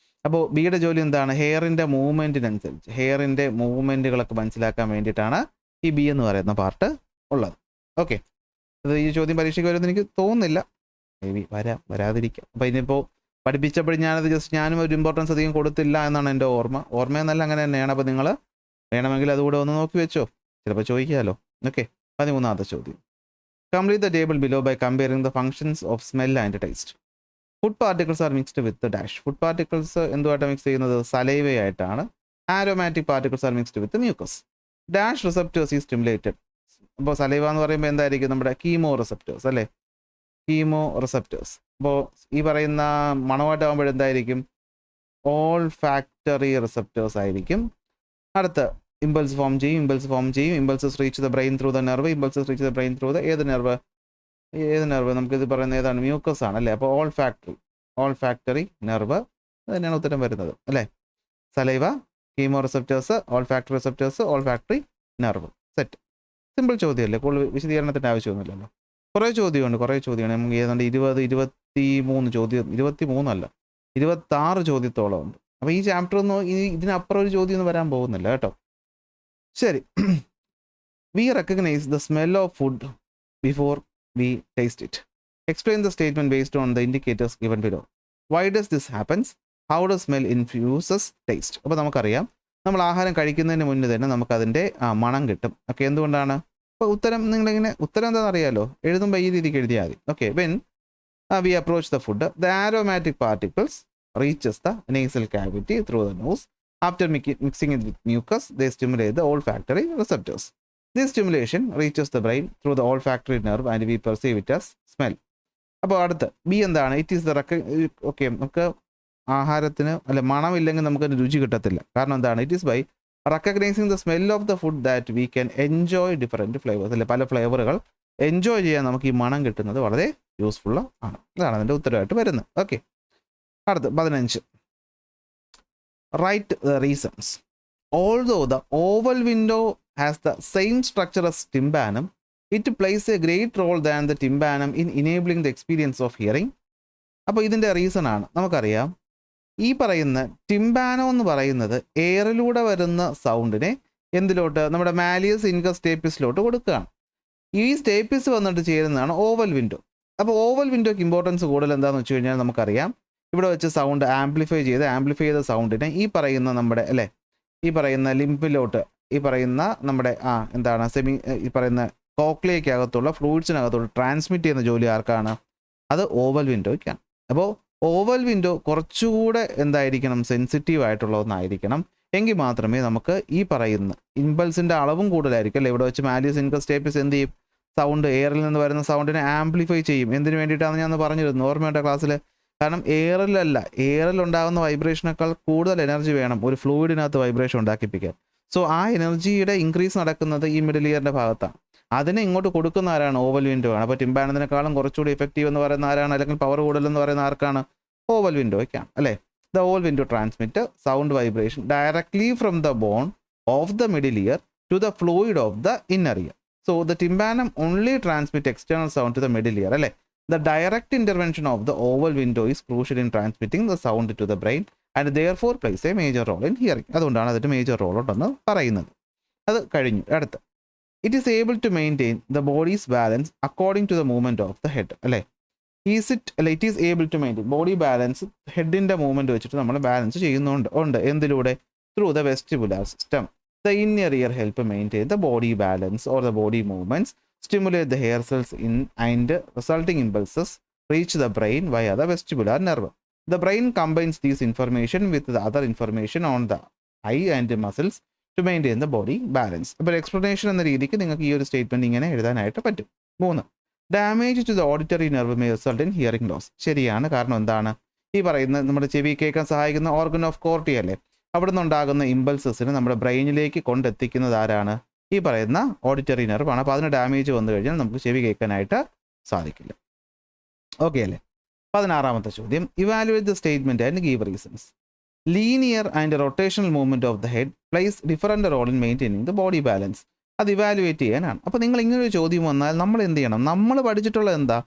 അപ്പോൾ ബിയുടെ ജോലി എന്താണ്? ഹെയറിൻ്റെ മൂവ്മെൻറ്റിനനുസരിച്ച് ഹെയറിൻ്റെ മൂവ്മെൻറ്റുകളൊക്കെ മനസ്സിലാക്കാൻ വേണ്ടിയിട്ടാണ് ഈ ബി എന്ന് പറയുന്ന പാർട്ട് ഉള്ളത്. ഓക്കെ, അത് ഈ ചോദ്യം പരീക്ഷയ്ക്ക് വരുമെന്ന് എനിക്ക് തോന്നുന്നില്ല, മേ ബി വരാതിരിക്കാം. അപ്പോൾ ഇനിയിപ്പോൾ പഠിപ്പിച്ചപ്പോൾ ഞാനും ഒരു ഇമ്പോർട്ടൻസ് അധികം കൊടുത്തില്ല എന്നാണ് എൻ്റെ ഓർമ്മയെന്നല്ല അങ്ങനെ തന്നെയാണ്. അപ്പോൾ നിങ്ങൾ വേണമെങ്കിൽ അതുകൂടെ ഒന്ന് നോക്കി വെച്ചോ, ചിലപ്പോൾ ചോദിക്കാമല്ലോ. ഓക്കെ, 13ാമത്തെ ചോദ്യം. Complete the table below by comparing the functions of smell and taste. Food particles are mixed with dash. Food particles എന്തുമായിട്ടാണ് മിക്സ് ചെയ്യുന്നത്? സലൈവയായിട്ടാണ്. Aromatic particles are mixed with mucus. Dash receptors ഈ സ്റ്റിമുലേറ്റഡ്. അപ്പോൾ saliva എന്ന് പറയുമ്പോൾ എന്തായിരിക്കും? നമ്മുടെ chemoreceptors അല്ലേ, കീമോ റിസപ്റ്റേഴ്സ്. അപ്പോൾ ഈ പറയുന്ന മണമായിട്ടാകുമ്പോഴെന്തായിരിക്കും? ഓൾ ഫാക്ടറി റിസപ്റ്റേഴ്സ് ആയിരിക്കും. അടുത്ത് ഇമ്പൾസ് ഫോം ചെയ്യും. Impulses reach the brain through the nerve. Impulses reach the brain through the ഏത് നെർവ്? നമുക്കിത് പറയുന്നത് ഏതാണ്? മ്യൂക്കസ് ആണ് അല്ലേ. അപ്പോൾ ഓൾ ഫാക്ടറി നെർവ് തന്നെയാണ് ഉത്തരം വരുന്നത് അല്ലേ. Saliva, chemoreceptors, olfactory receptors, olfactory nerve. Set. Simple ചോദ്യമല്ലേ, കൂടുതൽ വിശദീകരണത്തിൻ്റെ ആവശ്യമൊന്നുമില്ലല്ലോ. കുറേ ചോദ്യമുണ്ട്. നമുക്ക് ഏതാണ്ട് 23 ചോദ്യം, 23 അല്ല 26 ചോദ്യത്തോളം ഉണ്ട്. അപ്പോൾ ഈ ചാപ്റ്റർ ഒന്നും ഇതിനപ്പുറം ഒരു ചോദ്യം ഒന്നും വരാൻ പോകുന്നില്ല കേട്ടോ. ശരി, we recognise the smell of food before we taste it. Explain the statement based on the indicators given below. Why does this happens? How does smell infuses taste? അപ്പോൾ നമുക്കറിയാം നമ്മൾ ആഹാരം കഴിക്കുന്നതിന് മുന്നേ തന്നെ നമുക്കതിൻ്റെ മണം കിട്ടും. ഓക്കെ, എന്തുകൊണ്ടാണ്? അപ്പോൾ ഉത്തരം നിങ്ങളിങ്ങനെ ഉത്തരം എന്താണെന്ന് അറിയാമല്ലോ, എഴുതുമ്പോൾ ഈ രീതിക്ക് എഴുതിയാൽ മതി. Okay, when we approach the food, the aromatic particles reaches the nasal cavity through the nose. After mixing it with mucus, they stimulate the olfactory receptors. This stimulation reaches the brain through the olfactory nerve and we perceive it as smell. അപ്പോൾ അടുത്ത് B എന്താണ്? It is the okay, നമുക്ക് ആഹാരത്തിന് അല്ലെ മണമില്ലെങ്കിൽ നമുക്കതിന് രുചി കിട്ടത്തില്ല. കാരണം എന്താണ്? It is by recognising the smell of the food that we can enjoy different flavours. അല്ലെ പല ഫ്ലേവറുകൾ എൻജോയ് ചെയ്യാൻ നമുക്ക് ഈ മണം കിട്ടുന്നത് വളരെ യൂസ്ഫുൾ ആണ്. ഇതാണ് അതിൻ്റെ ഉത്തരവായിട്ട് വരുന്നത്. ഓക്കെ, അടുത്ത് 15. Write the reasons. Although the oval window has the same structure as tympanum, it plays a great role than the tympanum in enabling the experience of hearing. അപ്പോൾ ഇതിൻ്റെ റീസൺ ആണ് നമുക്കറിയാം. ഈ പറയുന്ന ടിംബാനോ എന്ന് പറയുന്നത് എയറിലൂടെ വരുന്ന സൗണ്ടിനെ എന്തിലോട്ട്, നമ്മുടെ മാലിയസ് ഇൻകസ് സ്റ്റേപ്പിസിലോട്ട് കൊടുക്കുകയാണ്. ഈ സ്റ്റേപ്പിസ് വന്നിട്ട് ചേരുന്നതാണ് ഓവൽ വിൻഡോ. അപ്പോൾ ഓവൽ വിൻഡോക്ക് ഇമ്പോർട്ടൻസ് കൂടുതൽ എന്താണെന്ന് വെച്ച് കഴിഞ്ഞാൽ നമുക്കറിയാം, ഇവിടെ വെച്ച് സൗണ്ട് ആംപ്ലിഫൈ ചെയ്ത സൗണ്ടിനെ ഈ പറയുന്ന നമ്മുടെ അല്ലേ ഈ പറയുന്ന ലിംപിലോട്ട്, ഈ പറയുന്ന നമ്മുടെ എന്താണ് ഈ പറയുന്ന കോക്ലിയക്കകത്തുള്ള ഫ്ലൂയിഡ്സിനകത്തുള്ള ട്രാൻസ്മിറ്റ് ചെയ്യുന്ന ജോലി ആർക്കാണ്? അത് ഓവൽ വിൻഡോയ്ക്കാണ്. അപ്പോൾ ഓവൽ വിൻഡോ കുറച്ചുകൂടെ എന്തായിരിക്കണം, സെൻസിറ്റീവ് ആയിട്ടുള്ള ഒന്നായിരിക്കണം. എങ്കിൽ മാത്രമേ നമുക്ക് ഈ പറയുന്ന ഇമ്പൾസിൻ്റെ അളവും കൂടുതലായിരിക്കും അല്ലേ. ഇവിടെ വെച്ച് മാലിയസ് ഇൻകസ് സ്റ്റേപ്പിസ് എന്ത് ചെയ്യും? സൗണ്ട് എയറിൽ നിന്ന് വരുന്ന സൗണ്ടിനെ ആംപ്ലിഫൈ ചെയ്യും. എന്തിനു വേണ്ടിയിട്ടാണ് ഞാൻ പറഞ്ഞിരുന്നു ഓർമ്മയുണ്ട് ക്ലാസ്സിൽ? കാരണം എയറിലുണ്ടാകുന്ന വൈബ്രേഷനേക്കാൾ കൂടുതൽ എനർജി വേണം ഒരു ഫ്ലൂയിഡിനകത്ത് വൈബ്രേഷൻ ഉണ്ടാക്കിപ്പിക്കാൻ. സോ ആ എനർജിയുടെ ഇൻക്രീസ് നടക്കുന്നത് ഈ മിഡിൽ ഇയറിൻ്റെ ഭാഗത്താണ്. അതിനെ ഇങ്ങോട്ട് കൊടുക്കുന്ന ആരാണ്? ഓവൽ വിൻഡോ ആണ്. അപ്പോൾ ടിംബാനത്തിനേക്കാളും കുറച്ചുകൂടി എഫക്റ്റീവ് എന്ന് പറയുന്ന ആരാണ്, അല്ലെങ്കിൽ പവർ കൂടുതലെന്ന് പറയുന്ന ആർക്കാണ്? ഓവൽ വിൻഡോയ്ക്കാണ് അല്ലേ. The oval window transmit sound vibration directly from the bone of the middle ear to the fluid of the inner ear. So the tympanum only transmit external sound to the middle ear. അല്ലേ, the direct intervention of the oval window is crucial in transmitting the sound to the brain and therefore plays a major role in hearing. അതുകൊണ്ടാണ് അതിൻ്റെ major role ഉണ്ടെന്ന് പറയുന്നത്. അത് കഴിഞ്ഞു. അടുത്ത്, it is able to maintain the body's balance according to the movement of the head. അല്ലേ, it is able to maintain body balance, ഹെഡിൻ്റെ movement വെച്ചിട്ട് നമ്മൾ ബാലൻസ് ചെയ്യുന്നുണ്ട്. എന്തിലൂടെ? through the vestibular system. The inner ear help maintain the body balance or the body movements, stimulate the hair cells and resulting impulses reach the brain via the vestibular nerve. The brain combines this information with the other information on the eye and muscles to maintain the body balance. അപ്പോൾ explanation എന്ന രീതിക്ക് നിങ്ങൾക്ക് ഈ ഒരു statement ഇങ്ങനെ എഴുതാനായിട്ട് പറ്റും. 3. Damage to the auditory nerve may result in hearing loss. ശരിയാണ്. കാരണം എന്താണ്? ഈ പറയുന്ന നമ്മുടെ ചെവി കേൾക്കാൻ സഹായിക്കുന്ന ഓർഗൻ ഓഫ് കോർട്ടി അല്ലേ, അവിടെ നിന്നുണ്ടാകുന്ന ഇമ്പൾസസിന് നമ്മുടെ ബ്രെയിനിലേക്ക് കൊണ്ടെത്തിക്കുന്നത് ആരാണ്? ഈ പറയുന്ന ഓഡിറ്ററി നെർവാണ്. അപ്പോൾ അതിന് ഡാമേജ് വന്നു കഴിഞ്ഞാൽ നമുക്ക് ചെവി കേൾക്കാനായിട്ട് സാധിക്കില്ല. ഓക്കെ അല്ലേ. 16ാമത്തെ ചോദ്യം, evaluate the statement and give reasons. Linear and rotational movement of the head plays different role in maintaining the body balance. അത് ഇവാലുവേറ്റ് ചെയ്യാനാണ്. അപ്പോൾ നിങ്ങൾ ഇങ്ങനൊരു ചോദ്യം വന്നാൽ നമ്മൾ എന്ത് ചെയ്യണം? നമ്മൾ പഠിച്ചിട്ടുള്ളത് എന്താ?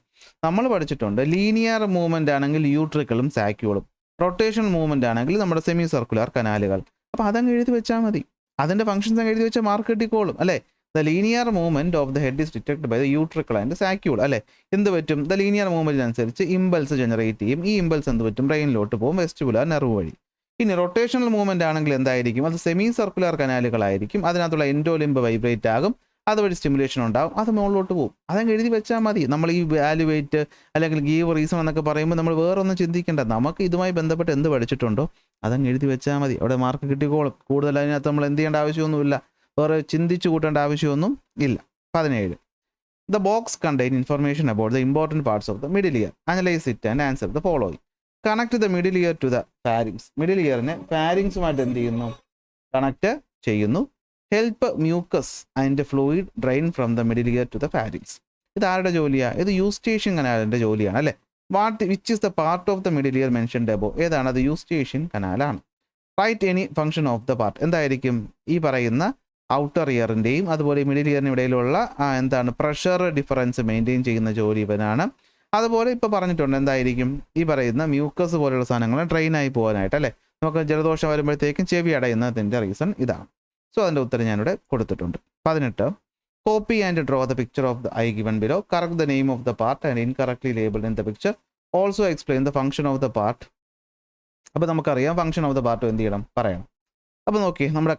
നമ്മൾ പഠിച്ചിട്ടുണ്ട് ലീനിയർ മൂവ്മെൻ്റ് ആണെങ്കിൽ യൂട്രിക്കിളും സാക്യൂളും, റൊട്ടേഷണൽ മൂവ്മെൻ്റ് ആണെങ്കിൽ നമ്മുടെ സെമി സർക്കുലർ കനാലുകൾ. അപ്പോൾ അതങ്ങ് എഴുതി വെച്ചാൽ മതി. അതിൻ്റെ ഫംഗ്ഷൻസ് അങ്ങ് എഴുതി വെച്ചാൽ മാർക്ക് കിട്ടിക്കോളും അല്ലേ. The linear movement of the head is detect by the utricle and saccule അല്ലേ. എന്ത് പറ്റും? ദ ലീനിയർ മൂവ്മെൻറ്റിനനുസരിച്ച് ഇമ്പൾസ് ജനറേറ്റ് ചെയ്യും. ഈ ഇമ്പൾസ് എന്ത് പറ്റും? ബ്രെയിനിലോട്ട് പോകും, വെസ്റ്റിബുലാർ നെർവ് വഴി. ഇനി റൊട്ടേഷണൽ മൂവ്മെൻ്റ് ആണെങ്കിൽ എന്തായിരിക്കും? അത് സെമി സർക്കുലർ കനാലുകളായിരിക്കും. അതിനകത്തുള്ള എൻഡോലിംബ് വൈബ്രേറ്റ് ആകും, അതുവഴി സ്റ്റിമുലേഷൻ ഉണ്ടാകും, അത് മുകളിലോട്ട് പോകും. അതങ്ങ് എഴുതി വെച്ചാൽ മതി. നമ്മൾ ഈ വാലുവേറ്റ് അല്ലെങ്കിൽ ഗീവ് റീസൺ എന്നൊക്കെ പറയുമ്പോൾ നമ്മൾ വേറൊന്നും ചിന്തിക്കേണ്ട. നമുക്ക് ഇതുമായി ബന്ധപ്പെട്ട് എന്ത് പഠിച്ചിട്ടുണ്ടോ അതങ്ങ് എഴുതി വെച്ചാൽ മതി. അവിടെ മാർക്ക് കിട്ടിക്കോളും. കൂടുതൽ അതിനകത്ത് നമ്മൾ എന്ത് ചെയ്യേണ്ട ആവശ്യമൊന്നുമില്ല, വേറെ ചിന്തിച്ചു കൂട്ടേണ്ട ആവശ്യമൊന്നും ഇല്ല. 17. The box contain information about the important parts of the middle ear. Analyze it and answer the following. Connect the middle ear to the pharynx. Middle ഇയറിനെ ഫാരിങ്സുമായിട്ട് എന്ത് ചെയ്യുന്നു? കണക്ട് ചെയ്യുന്നു. Help mucus and fluid drain from the middle ear to the pharynx. ഇത് ആരുടെ ജോലിയാണ്? ഇത് Eustachian കനാലിൻ്റെ ജോലിയാണ് അല്ലേ. Which is the part of the middle ear mentioned above? ഏതാണ്? അത് യൂസ്റ്റേഷ്യൻ കനാലാണ്. Right any function of the part. എന്തായിരിക്കും? ഈ പറയുന്ന ഔട്ടർ ഇയറിൻ്റെയും അതുപോലെ മിഡിൽ ഇയറിന് ഇടയിലുള്ള എന്താണ് പ്രഷർ ഡിഫറൻസ് മെയിൻറ്റെയിൻ ചെയ്യുന്ന ജോലി ഇവനാണ്. അതുപോലെ ഇപ്പോൾ പറഞ്ഞിട്ടുണ്ട് എന്തായിരിക്കും? ഈ പറയുന്ന മ്യൂക്കസ് പോലെയുള്ള സാധനങ്ങൾ ഡ്രെയിനായി പോകാനായിട്ട് അല്ലേ. നമുക്ക് ജലദോഷം വരുമ്പോഴത്തേക്കും ചെവി അടയുന്നതിൻ്റെ റീസൺ ഇതാണ്. സോ അതിൻ്റെ ഉത്തരം ഞാനിവിടെ കൊടുത്തിട്ടുണ്ട്. 18. Copy and draw the picture of the eye given below. Correct the name of the part and incorrectly labeled in the picture. Also explain the function of the part. അപ്പോൾ നമുക്കറിയാം function of the part എന്ത് ചെയ്യണം പറയണം. അപ്പോൾ നോക്കി നമ്മുടെ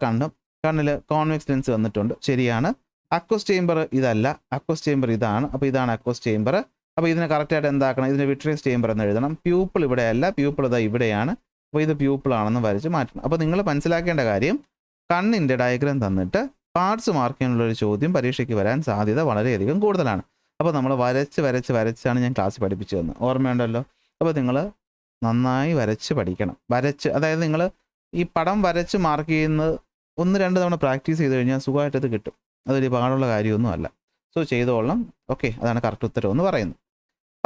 കണ്ണിൽ convex lens വന്നിട്ടുണ്ട്, ശരിയാണ്. അക്വസ് ചേംബർ ഇതല്ല, അക്വസ് ചേംബർ ഇതാണ്. അപ്പോൾ ഇതാണ് അക്വസ് ചേംബർ. അപ്പോൾ ഇതിനെ കറക്റ്റായിട്ട് എന്താക്കണം, ഇതിന് വിട്രിയസ് ചേംബർ എന്ന് എഴുതണം. പ്യൂപ്പിൾ ഇവിടെയല്ല, പ്യൂപ്പിൾ ഇതാ ഇവിടെയാണ്. അപ്പോൾ ഇത് പ്യൂപ്പിളാണെന്ന് വരച്ച് മാറ്റണം. അപ്പോൾ നിങ്ങൾ മനസ്സിലാക്കേണ്ട കാര്യം, കണ്ണിൻ്റെ ഡയഗ്രാം തന്നിട്ട് പാർട്സ് മാർക്ക് ചെയ്യാനുള്ളൊരു ചോദ്യം പരീക്ഷയ്ക്ക് വരാൻ സാധ്യത വളരെയധികം കൂടുതലാണ്. അപ്പോൾ നമ്മൾ വരച്ചാണ് ഞാൻ ക്ലാസ് പഠിപ്പിച്ചു തന്നത്, ഓർമ്മയുണ്ടല്ലോ. അപ്പോൾ നിങ്ങൾ നന്നായി വരച്ച് പഠിക്കണം. അതായത് നിങ്ങൾ ഈ പടം വരച്ച് മാർക്ക് ചെയ്യുന്നത് 1-2 തവണ പ്രാക്ടീസ് ചെയ്ത് കഴിഞ്ഞാൽ സുഖമായിട്ടത് കിട്ടും. അതൊരു പാടുള്ള കാര്യമൊന്നും അല്ല. സോ ചെയ്തോളണം. ഓക്കെ, അതാണ് കറക്റ്റ് ഉത്തരം എന്ന് പറയുന്നത്.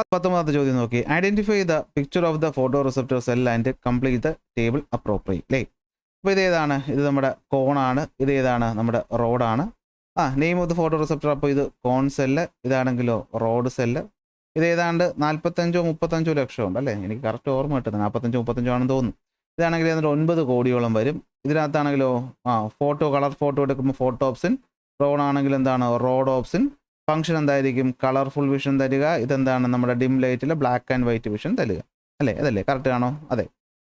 19ാമത്തെ ചോദ്യം നോക്കി. Identify the picture of the photo receptor cell and complete the table appropriately. അപ്പോൾ ഇതേതാണ്? ഇത് നമ്മുടെ കോണാണ്. ഇതേതാണ്? നമ്മുടെ റോഡാണ്. Name of the photo receptor. അപ്പോൾ ഇത് കോൺ സെല്ല്, ഇതാണെങ്കിലോ റോഡ് സെല്ല്. ഇത് ഏതാണ്ട് 45-35 ലക്ഷം ഉണ്ട് അല്ലേ? എനിക്ക് കറക്റ്റ് ഓർമ്മ കിട്ടുന്നത് 45-35 ആണെന്ന് തോന്നുന്നു. ഇതാണെങ്കിൽ അതിൻ്റെ 9 കോടിയോളം വരും. ഇതിനകത്താണെങ്കിലോ കളർ ഫോട്ടോ എടുക്കുമ്പോൾ ഫോട്ടോ ഓപ്ഷൻ, റോഡ് ആണെങ്കിൽ എന്താണ് റോഡ് ഓപ്ഷൻ. ഫംഗ്ഷൻ എന്തായിരിക്കും? കളർഫുൾ വിഷൻ തരിക. ഇതെന്താണ്? നമ്മുടെ ഡിം ലൈറ്റിൽ ബ്ലാക്ക് ആൻഡ് വൈറ്റ് വിഷൻ തരിക അല്ലേ? അതല്ലേ കറക്റ്റ് ആണോ? അതെ.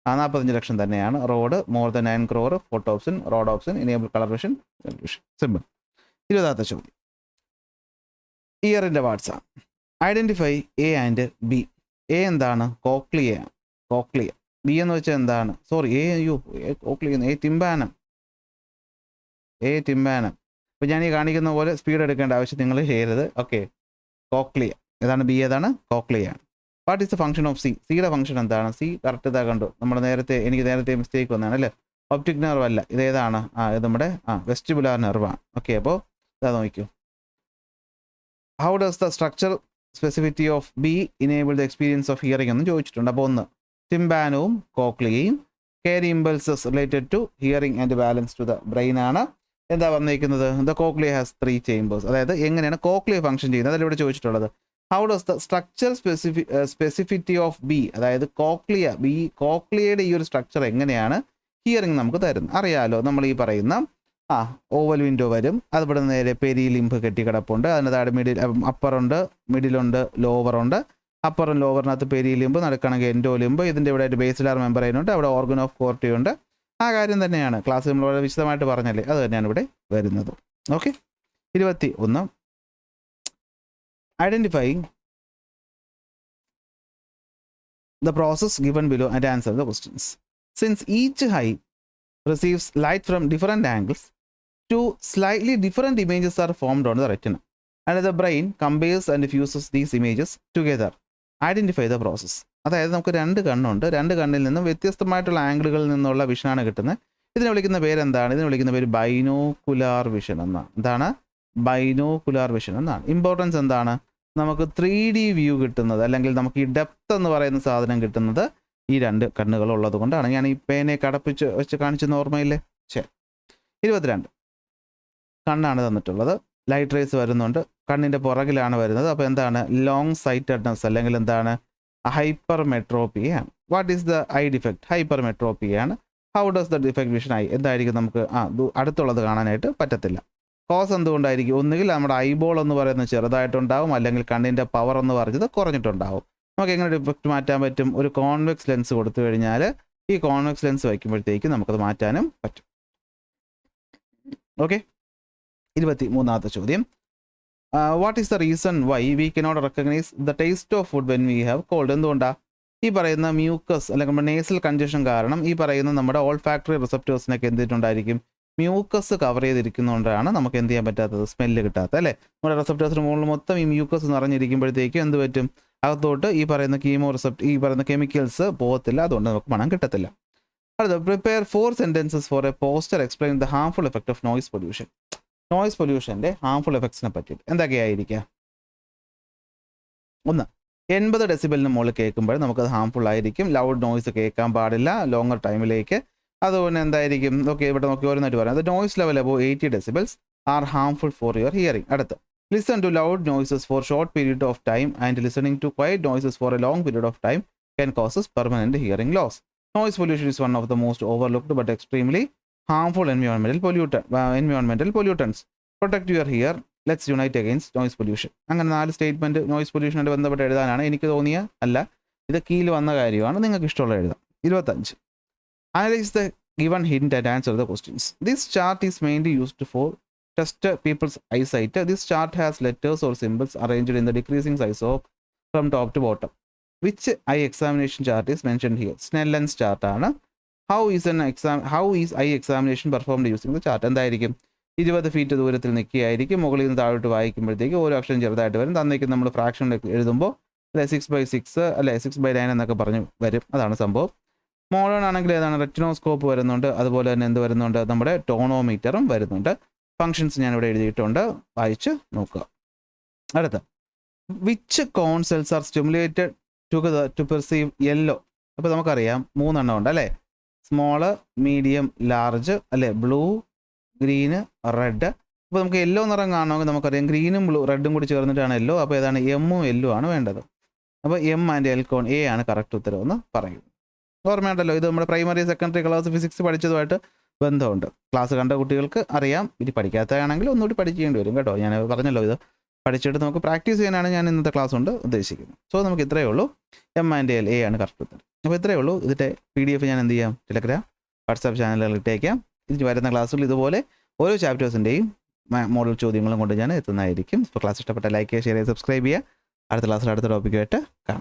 45 ലക്ഷം തന്നെയാണ്. Rod more than 9 crore, photo option, rod option, enable colour vision, simple. 20ാമത്തെ ചോദ്യം. ഇയറിൻ്റെ വാട്സാണ്. Identify A and B. A എന്താണ്? കോക്ലിയ. ബി എന്ന് വെച്ചാൽ എന്താണ്? കോക്ലിയ. ടിംബാനം. അപ്പോൾ ഞാൻ ഈ കാണിക്കുന്ന പോലെ സ്പീഡ് എടുക്കേണ്ട ആവശ്യം നിങ്ങൾ ചെയ്യരുത്. Okay, cochlea. ഏതാണ്? ബി ഏതാണ്? കോക്ലിയാണ്. What is the function of C? സിയുടെ ഫംഗ്ഷൻ എന്താണ്? സി കറക്റ്റ് ഇതാ കണ്ടു. എനിക്ക് നേരത്തെ മിസ്റ്റേക്ക് വന്നതാണ് അല്ലേ? ഒപ്റ്റിക് നെർവ് അല്ല. ഇതേതാണ്? ഇത് നമ്മുടെ വെസ്റ്റിബുലാർ നെർവാണ്. ഓക്കെ, അപ്പോൾ ഇതാ നോക്കൂ. How does the structure specificity of B enable the experience of hearing എന്നും ചോദിച്ചിട്ടുണ്ട്. അപ്പോൾ ഒന്ന് ടിംബാനവും കോക്ലിയയും carry impulses related to hearing and balance to the brain ആണ്. എന്താ വന്നിരിക്കുന്നത്? The cochlea has 3 chambers. അതായത് എങ്ങനെയാണ് കോക്ലിയ ഫംഗ്ഷൻ ചെയ്യുന്നത് അതിലൂടെ ചോദിച്ചിട്ടുള്ളത്. How does the structure specificity of B, അതായത് കോക്ലിയയുടെ ഈ ഒരു സ്ട്രക്ചർ എങ്ങനെയാണ് ഹിയറിംഗ് നമുക്ക് തരുന്നത്? അറിയാലോ, നമ്മൾ ഈ പറയുന്ന ഓവൽ വിൻഡോ വരും. അതിവിടെ നേരെ പെരി ലിംബ് കെട്ടിക്കിടപ്പുണ്ട്. അതിൻ്റെ താഴെ അപ്പറുണ്ട്, മിഡിലുണ്ട്, ലോവറുണ്ട്. അപ്പറും ലോവറിനകത്ത് പെരി ലിംബ്, നടക്കണമെങ്കിൽ എൻഡോ ലിംബ്. ഇതിൻ്റെ ഇവിടെ ഒരു ബേസിലാർ മെമ്പറൈനുണ്ട്. അവിടെ ഓർഗൻ ഓഫ് കോർട്ടി ഉണ്ട്. ആ കാര്യം തന്നെയാണ് ക്ലാസ് നമ്മൾ വളരെ വിശദമായിട്ട് പറഞ്ഞല്ലേ, അത് തന്നെയാണ് ഇവിടെ വരുന്നത്. Okay. 21. Identifying the process given below and answer the questions. Since each eye receives light from different angles, 2 slightly different images are formed on the retina, and the brain compares and fuses these images together. Identify the process. അതായത് നമുക്ക് 2 കണ്ണുണ്ട്. 2 കണ്ണിൽ നിന്നും വ്യത്യസ്തമായിട്ടുള്ള ആംഗിളുകളിൽ നിന്നുള്ള വിഷനാണ് കിട്ടുന്നത്. ഇതിനെ വിളിക്കുന്ന പേരെന്താണ്? ഇതിനെ വിളിക്കുന്ന പേര് ബൈനോക്കുലാർ വിഷൻ എന്നാണ്. എന്താണ്? ബൈനോക്കുലാർ വിഷൻ എന്നാണ്. ഇമ്പോർട്ടൻസ് എന്താണ്? നമുക്ക് 3D വ്യൂ കിട്ടുന്നത്, അല്ലെങ്കിൽ നമുക്ക് ഈ ഡെപ്ത് എന്ന് പറയുന്ന സാധനം കിട്ടുന്നത് ഈ 2 കണ്ണുകൾ ഉള്ളത് കൊണ്ടാണ്. ഞാൻ ഈ പേനെ കടപ്പിച്ച് വെച്ച് കാണിച്ചെന്ന് ഓർമ്മയില്ലേ? ശരി. 22. കണ്ണാണ് തന്നിട്ടുള്ളത്. ലൈറ്റ് റേസ് വരുന്നുണ്ട്. കണ്ണിൻ്റെ പുറകിലാണ് വരുന്നത്. അപ്പോൾ എന്താണ്? ലോങ് സൈറ്റഡ്നെസ്, അല്ലെങ്കിൽ എന്താണ്? ഹൈപ്പർ മെട്രോപ്പിയാണ്. What is the eye defect? Hyper മെട്രോപ്പിയാണ്. How does the defect vision eye? എന്തായിരിക്കും? നമുക്ക് അടുത്തുള്ളത് കാണാനായിട്ട് പറ്റത്തില്ല. കോസ് എന്തുകൊണ്ടായിരിക്കും? ഒന്നുകിൽ നമ്മുടെ ഐബോൾ എന്ന് പറയുന്നത് ചെറുതായിട്ടുണ്ടാവും, അല്ലെങ്കിൽ കണ്ണിൻ്റെ പവർ എന്ന് പറഞ്ഞത് കുറഞ്ഞിട്ടുണ്ടാവും. നമുക്ക് എങ്ങനെ ഡിഫക്റ്റ് മാറ്റാൻ പറ്റും? ഒരു കോൺവെക്സ് ലെൻസ് കൊടുത്തു കഴിഞ്ഞാൽ ഈ കോൺവെക്സ് ലെൻസ് വയ്ക്കുമ്പോഴത്തേക്ക് നമുക്കത് മാറ്റാനും പറ്റും. ഓക്കെ. 23ാമത്തെ ചോദ്യം. What is the reason why we cannot recognise the taste of food when we have cold? എന്തുകൊണ്ടാണ്? ഈ പറയുന്ന മ്യൂക്കസ് അല്ലെങ്കിൽ നമ്മുടെ നേസൽ കൺജഷൻ കാരണം ഈ പറയുന്ന നമ്മുടെ ഓൾഫാക്ടറി റിസപ്റ്റേഴ്സിനൊക്കെ എന്തിട്ടുണ്ടായിരിക്കും? മ്യൂക്കസ് കവർ ചെയ്തിരിക്കുന്നതുകൊണ്ടാണ് നമുക്ക് എന്ത് ചെയ്യാൻ പറ്റാത്തത്? സ്മെല്ല് കിട്ടാത്തത് അല്ലേ? നമ്മുടെ റിസപ്റ്റേഴ്സിന് മുകളിൽ മൊത്തം ഈ മ്യൂക്കസ് നിറഞ്ഞിരിക്കുമ്പോഴത്തേക്കും എന്ത് പറ്റും? അകത്തോട്ട് ഈ പറയുന്ന ഈ പറയുന്ന കെമിക്കൽസ് പോകത്തില്ല. അതുകൊണ്ട് നമുക്ക് മണം കിട്ടത്തില്ല. അടുത്ത, prepare 4 sentences for a poster explain the harmful effect of noise pollution. Noise പൊല്യൂഷൻ്റെ ഹാർംഫുൾ എഫക്ട്സിനെ പറ്റിയിട്ട് എന്തൊക്കെയായിരിക്കാം? 1, 80 ഡെസിബലിന് മുകളിൽ കേൾക്കുമ്പോൾ നമുക്കത് ഹാർംഫുൾ ആയിരിക്കും. ലൗഡ് നോയ്സ് കേൾക്കാൻ പാടില്ല ലോങ്ങർ ടൈമിലേക്ക്. അതുകൊണ്ട് എന്തായിരിക്കും? ഓക്കെ, ഇവിടെ നോക്കി ഓരോന്നായിട്ട് പറയാം. The noise level above 80 decibels are harmful for your hearing. അടുത്ത്, listen to loud noises for short period of time and listening to quiet noises for a long period of time can causes permanent hearing loss. Noise pollution is one of the most overlooked but extremely harmful environmental pollutants. Protect your let's unite against noise pollution. അങ്ങനെ 4 statement noise പൊല്യൂഷനായിട്ട് ബന്ധപ്പെട്ട് എഴുതാനാണ്. എനിക്ക് തോന്നിയ അല്ല, ഇത് കീയിൽ വന്ന കാര്യമാണ്. നിങ്ങൾക്ക് ഇഷ്ടമുള്ള എഴുതാം. 25. Analyze the given hint and answer the questions. This chart is mainly used for test people's eyesight. This chart has letters or symbols arranged in the decreasing size of from top to bottom. Which eye examination chart is mentioned here? Snellen's chart ആണ്. How is eye examination performed using the chart? എന്തായിരിക്കും? 20 feet ദൂരത്തിൽ നിൽക്കുകയായിരിക്കും. മുകളിൽ നിന്ന് താഴോട്ട് വായിക്കുമ്പോഴത്തേക്ക് ഓരോ അക്ഷരം ചെറുതായിട്ട് വരും. തന്നേക്ക് നമ്മൾ ഫ്രാക്ഷനിൽ എഴുതുമ്പോൾ അല്ലെ 6/6 അല്ലെ 6/9 എന്നൊക്കെ പറഞ്ഞ് വരും. അതാണ് സംഭവം. മോഡേൺ ആണെങ്കിൽ ഏതാണ്? റെറ്റിനോസ്കോപ്പ് വരുന്നുണ്ട്. അതുപോലെ തന്നെ എന്ത് വരുന്നുണ്ട്? നമ്മുടെ ടോണോമീറ്ററും വരുന്നുണ്ട്. ഫങ്ഷൻസ് ഞാനിവിടെ എഴുതിയിട്ടുണ്ട്, വായിച്ച് നോക്കുക. അടുത്ത, which cone cells are stimulated together to perceive yellow? അപ്പോൾ നമുക്കറിയാം 3 എണ്ണം ഉണ്ട് അല്ലേ? സ്മോള്, മീഡിയം, ലാർജ് അല്ലേ? Blue, green, red. അപ്പോൾ നമുക്ക് യെല്ലോ നിറം കാണണമെങ്കിൽ നമുക്കറിയാം ഗ്രീനും റെഡും കൂടി ചേർന്നിട്ടാണ് യെല്ലോ. അപ്പോൾ ഏതാണ്? എമ്മും യെല്ലോ ആണ് വേണ്ടത്. അപ്പോൾ M and L cone A ആണ് കറക്റ്റ് ഉത്തരവെന്ന് പറയുന്നത്. ഓർമ്മയുണ്ടല്ലോ, ഇത് നമ്മുടെ പ്രൈമറി സെക്കൻഡറി ക്ലാസ് ഫിസിക്സ് പഠിച്ചതുമായിട്ട് ബന്ധമുണ്ട്. ക്ലാസ് കണ്ട കുട്ടികൾക്ക് അറിയാം. ഇത് പഠിക്കാത്തതാണെങ്കിൽ ഒന്നുകൂടി പഠിക്കേണ്ടി വരും കേട്ടോ. ഞാൻ പറഞ്ഞല്ലോ, ഇത് പഠിച്ചിട്ട് നമുക്ക് പ്രാക്ടീസ് ചെയ്യാനാണ് ഞാൻ ഇന്നത്തെ ക്ലാസ് കൊണ്ട് ഉദ്ദേശിക്കുന്നത്. സോ നമുക്ക് ഇത്രയേ ഉള്ളൂ. എം ആൻഡ് എൽ എ ആണ് കറക്റ്റ് ഉത്തരം. അപ്പോൾ ഇത്രയേ ഉള്ളൂ. ഇതിൻ്റെ PDF ഞാൻ എന്ത് ചെയ്യാം? ടെലഗ്രാം, വാട്സാപ്പ് ചാനലുകളിൽ ഇട്ടേക്കാം. ഇതിന് വരുന്ന ക്ലാസ്സുകൾ ഇതുപോലെ ഓരോ ചാപ്റ്റേഴ്സിൻ്റെയും മോഡൽ ചോദ്യങ്ങളും കൊണ്ട് ഞാൻ എത്തുന്നതായിരിക്കും. ഇപ്പോൾ ക്ലാസ് ഇഷ്ടപ്പെട്ട ലൈക്ക് ചെയ്യുക, ഷെയർ ചെയ്യുക, സബ്സ്ക്രൈബ് ചെയ്യുക. അടുത്ത ക്ലാസ്സിൽ അടുത്ത ടോപ്പിക്കുമായിട്ട് കാണാം.